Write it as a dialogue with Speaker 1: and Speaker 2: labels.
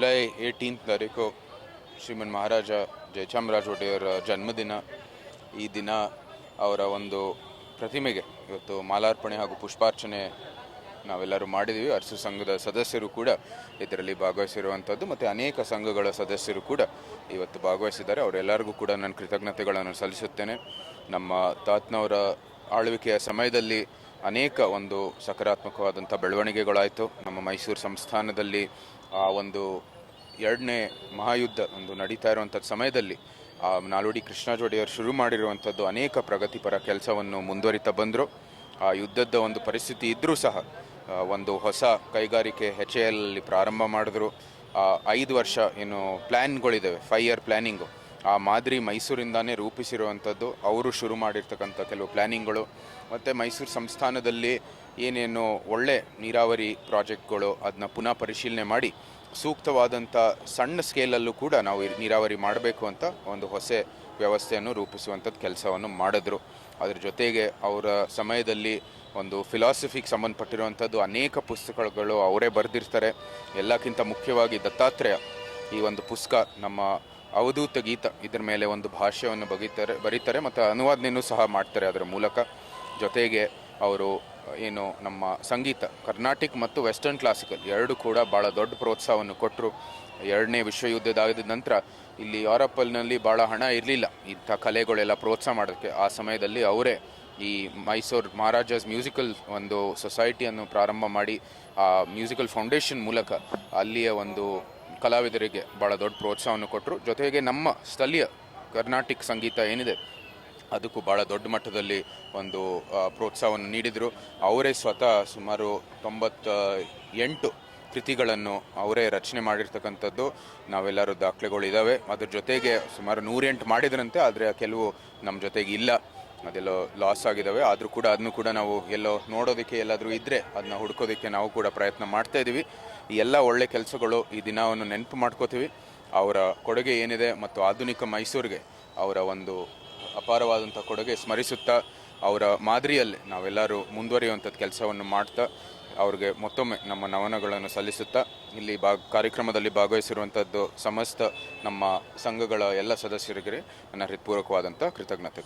Speaker 1: July 18 ತಾರೀಕು ಶ್ರೀಮನ್ ಮಹಾರಾಜ ಜಯಚಾಮರಾಜ ಒಡೆಯರ ಜನ್ಮದಿನ. ಈ ದಿನ ಅವರ ಒಂದು ಪ್ರತಿಮೆಗೆ ಇವತ್ತು ಮಾಲಾರ್ಪಣೆ ಹಾಗೂ ಪುಷ್ಪಾರ್ಚನೆ ನಾವೆಲ್ಲರೂ ಮಾಡಿದ್ದೀವಿ. ಅರಸು ಸಂಘದ ಸದಸ್ಯರು ಕೂಡ ಇದರಲ್ಲಿ ಭಾಗವಹಿಸಿರುವಂಥದ್ದು ಮತ್ತು ಅನೇಕ ಸಂಘಗಳ ಸದಸ್ಯರು ಕೂಡ ಇವತ್ತು ಭಾಗವಹಿಸಿದ್ದಾರೆ. ಅವರೆಲ್ಲರಿಗೂ ಕೂಡ ನಾನು ಕೃತಜ್ಞತೆಗಳನ್ನು ಸಲ್ಲಿಸುತ್ತೇನೆ. ನಮ್ಮ ತಾತನವರ ಆಳ್ವಿಕೆಯ ಸಮಯದಲ್ಲಿ ಅನೇಕ ಒಂದು ಸಕಾರಾತ್ಮಕವಾದಂಥ ಬೆಳವಣಿಗೆಗಳಾಯಿತು. ನಮ್ಮ ಮೈಸೂರು ಸಂಸ್ಥಾನದಲ್ಲಿ ಆ ಒಂದು ಎರಡನೇ ಮಹಾಯುದ್ಧ ಒಂದು ನಡೀತಾ ಇರುವಂಥ ಸಮಯದಲ್ಲಿ ನಾಲ್ವಡಿ ಕೃಷ್ಣರಾಜ ಒಡೆಯರ್ ಶುರು ಮಾಡಿರುವಂಥದ್ದು ಅನೇಕ ಪ್ರಗತಿಪರ ಕೆಲಸವನ್ನು ಮುಂದುವರಿತಾ ಬಂದರು. ಆ ಯುದ್ಧದ ಒಂದು ಪರಿಸ್ಥಿತಿ ಇದ್ದರೂ ಸಹ ಒಂದು ಹೊಸ ಕೈಗಾರಿಕೆ HAL ಅಲ್ಲಿ ಪ್ರಾರಂಭ ಮಾಡಿದ್ರು. 5 ವರ್ಷ ಏನು ಪ್ಲ್ಯಾನ್ಗಳಿದ್ದಾವೆ, 5 ಇಯರ್ ಪ್ಲ್ಯಾನಿಂಗು, ಆ ಮಾದರಿ ಮೈಸೂರಿಂದಾನೇ ರೂಪಿಸಿರುವಂಥದ್ದು. ಅವರು ಶುರು ಮಾಡಿರ್ತಕ್ಕಂಥ ಕೆಲವು ಪ್ಲ್ಯಾನಿಂಗ್ಗಳು ಮತ್ತು ಮೈಸೂರು ಸಂಸ್ಥಾನದಲ್ಲಿ ಏನೇನು ಒಳ್ಳೆ ನೀರಾವರಿ ಪ್ರಾಜೆಕ್ಟ್ಗಳು ಅದನ್ನ ಪುನಃ ಪರಿಶೀಲನೆ ಮಾಡಿ ಸೂಕ್ತವಾದಂಥ ಸಣ್ಣ ಸ್ಕೇಲಲ್ಲೂ ಕೂಡ ನಾವು ನೀರಾವರಿ ಮಾಡಬೇಕು ಅಂತ ಒಂದು ಹೊಸ ವ್ಯವಸ್ಥೆಯನ್ನು ರೂಪಿಸುವಂಥದ್ದು ಕೆಲಸವನ್ನು ಮಾಡಿದ್ರು. ಅದ್ರ ಜೊತೆಗೆ ಅವರ ಸಮಯದಲ್ಲಿ ಒಂದು ಫಿಲಾಸಫಿಗೆ ಸಂಬಂಧಪಟ್ಟಿರುವಂಥದ್ದು ಅನೇಕ ಪುಸ್ತಕಗಳು ಅವರೇ ಬರೆದಿರ್ತಾರೆ. ಎಲ್ಲಕ್ಕಿಂತ ಮುಖ್ಯವಾಗಿ ದತ್ತಾತ್ರೇಯ ಈ ಒಂದು ಪುಸ್ತಕ ನಮ್ಮ ಅವಧೂತ ಗೀತ ಇದ್ರ ಮೇಲೆ ಒಂದು ಭಾಷ್ಯವನ್ನು ಬರೀತಾರೆ ಮತ್ತು ಅನುವಾದನೆಯೂ ಸಹ ಮಾಡ್ತಾರೆ ಅದರ ಮೂಲಕ. ಜೊತೆಗೆ ಅವರು ಏನು ನಮ್ಮ ಸಂಗೀತ ಕರ್ನಾಟಿಕ್ ಮತ್ತು ವೆಸ್ಟರ್ನ್ ಕ್ಲಾಸಿಕಲ್ ಎರಡು ಕೂಡ ಭಾಳ ದೊಡ್ಡ ಪ್ರೋತ್ಸಾಹವನ್ನು ಕೊಟ್ಟರು. 2ನೇ ವಿಶ್ವಯುದ್ಧದ ನಂತರ ಇಲ್ಲಿ ಯುರೋಪಲ್ಲಿ ಭಾಳ ಹಣ ಇರಲಿಲ್ಲ ಇಂಥ ಕಲೆಗಳೆಲ್ಲ ಪ್ರೋತ್ಸಾಹ ಮಾಡೋಕ್ಕೆ. ಆ ಸಮಯದಲ್ಲಿ ಅವರೇ ಈ ಮೈಸೂರು ಮಹಾರಾಜಾಸ್ ಮ್ಯೂಸಿಕಲ್ ಒಂದು ಸೊಸೈಟಿಯನ್ನು ಪ್ರಾರಂಭ ಮಾಡಿ ಆ ಮ್ಯೂಸಿಕಲ್ ಫೌಂಡೇಶನ್ ಮೂಲಕ ಅಲ್ಲಿಯ ಒಂದು ಕಲಾವಿದರಿಗೆ ಭಾಳ ದೊಡ್ಡ ಪ್ರೋತ್ಸಾಹವನ್ನು ಕೊಟ್ಟರು. ಜೊತೆಗೆ ನಮ್ಮ ಸ್ಥಳೀಯ ಕರ್ನಾಟಿಕ್ ಸಂಗೀತ ಏನಿದೆ ಅದಕ್ಕೂ ಭಾಳ ದೊಡ್ಡ ಮಟ್ಟದಲ್ಲಿ ಒಂದು ಪ್ರೋತ್ಸಾಹವನ್ನು ನೀಡಿದರು. ಅವರೇ ಸ್ವತಃ ಸುಮಾರು 98 ಕೃತಿಗಳನ್ನು ಅವರೇ ರಚನೆ ಮಾಡಿರ್ತಕ್ಕಂಥದ್ದು ನಾವೆಲ್ಲರೂ ದಾಖಲೆಗಳಿದ್ದಾವೆ. ಅದ್ರ ಜೊತೆಗೆ ಸುಮಾರು 108 ಮಾಡಿದ್ರಂತೆ, ಆದರೆ ಕೆಲವು ನಮ್ಮ ಜೊತೆಗೆ ಇಲ್ಲ, ಅದೆಲ್ಲೋ ಲಾಸ್ ಆಗಿದ್ದಾವೆ. ಆದರೂ ಕೂಡ ಅದನ್ನು ಕೂಡ ನಾವು ಎಲ್ಲೋ ನೋಡೋದಕ್ಕೆ ಎಲ್ಲಾದರೂ ಇದ್ದರೆ ಅದನ್ನ ಹುಡ್ಕೋದಕ್ಕೆ ನಾವು ಕೂಡ ಪ್ರಯತ್ನ ಮಾಡ್ತಾ ಇದ್ದೀವಿ. ಈ ಎಲ್ಲ ಒಳ್ಳೆ ಕೆಲಸಗಳು ಈ ದಿನವನ್ನು ನೆನಪು ಮಾಡ್ಕೋತೀವಿ. ಅವರ ಕೊಡುಗೆ ಏನಿದೆ ಮತ್ತು ಆಧುನಿಕ ಮೈಸೂರಿಗೆ ಅವರ ಒಂದು ಅಪಾರವಾದಂಥ ಕೊಡುಗೆ ಸ್ಮರಿಸುತ್ತಾ ಅವರ ಮಾದರಿಯಲ್ಲಿ ನಾವೆಲ್ಲರೂ ಮುಂದುವರಿಯುವಂಥದ್ದು ಕೆಲಸವನ್ನು ಮಾಡ್ತಾ ಅವ್ರಿಗೆ ಮತ್ತೊಮ್ಮೆ ನಮ್ಮ ನಮನಗಳನ್ನು ಸಲ್ಲಿಸುತ್ತಾ ಇಲ್ಲಿ ಕಾರ್ಯಕ್ರಮದಲ್ಲಿ ಭಾಗವಹಿಸಿರುವಂಥದ್ದು ಸಮಸ್ತ ನಮ್ಮ ಸಂಘಗಳ ಎಲ್ಲ ಸದಸ್ಯರಿಗೆ ನನ್ನ ಹೃತ್ಪೂರ್ವಕವಾದಂಥ ಕೃತಜ್ಞತೆ.